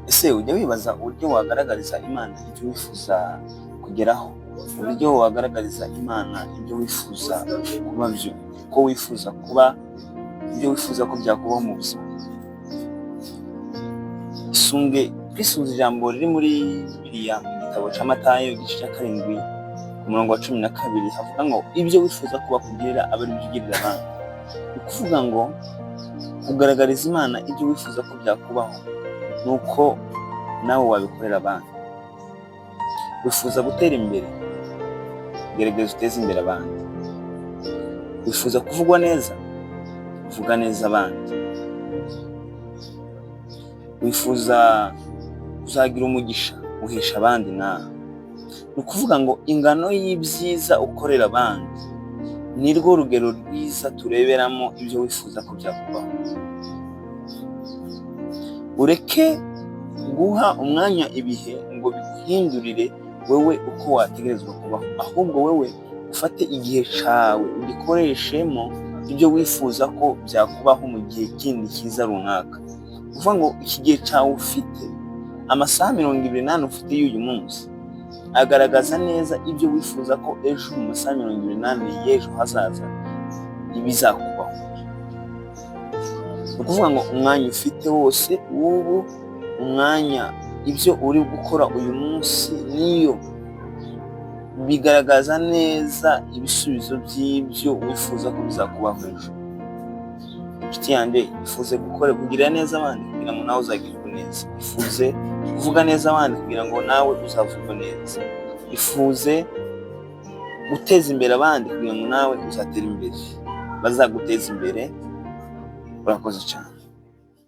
Ese ujya wibaza uburyo wagaragariza Imana ibyo wifuza kugeraho? Uburyo wagaragariza Imana ibyo wifuza kuba byo, uko wifuza kuba, ibyo wifuza ko byakubaho mu buzima. Twisunze ijambo riri muri Bibiliya mu gitabo cya Matayo igice cya 7 ku murongo wa 12 havuga ngo ibyo wifuza ko bakugirira abe ari byo ugirira abandi. Ni ukuvuga ngo kugaragariza Imana ibyo wifuza ko byakubaho ni uko nawe wabikorera abandi. Wifuza gutera imbere, gerageza uteze imbere abandi. Wifuza kuvugwa neza, vuga neza abandi. Wifuza kuzagira umugisha, uhesha abandi nawe. Ni ukuvuga ngo ingano y'ibyiza ukorera abandi ni rwo rugero rwiza tureberamo ibyo wifuza ko byakubaho. Ureke guha umwanya ibihe ngo biguhindurire wowe uko wategerezwa kubaho, ahubwo wowe ufate igihe cyawe ugikoresheemo ibyo wifuza ko byakubaho mu gihe kindi cyiza runaka. Uvuga ngo iki gihe cyawe ufite, amasaha 28 ufite y'uyu munsi, agaragaza neza ibyo wifuza ko ejo mu masaha 28 y'ejo hazaza ibizakubaho. Ni ukuvuga ngo umwanya ufite wose w'ubu, umwanya ibyo uri gukora uyu munsi niyo bigaragaza neza ibisubizo by'ibyo wifuza ko bizakubaho ejo. Inshuti yanjye, ifuze kugirira neza abandi kugira ngo nawe uzagirirwe neza. Ifuze kuvuga neza abandi kugira ngo nawe uzavugwe neza. Ifuze guteza imbere abandi kugira ngo nawe uzatera imbere, bazaguteza imbere. Urakoze cyane.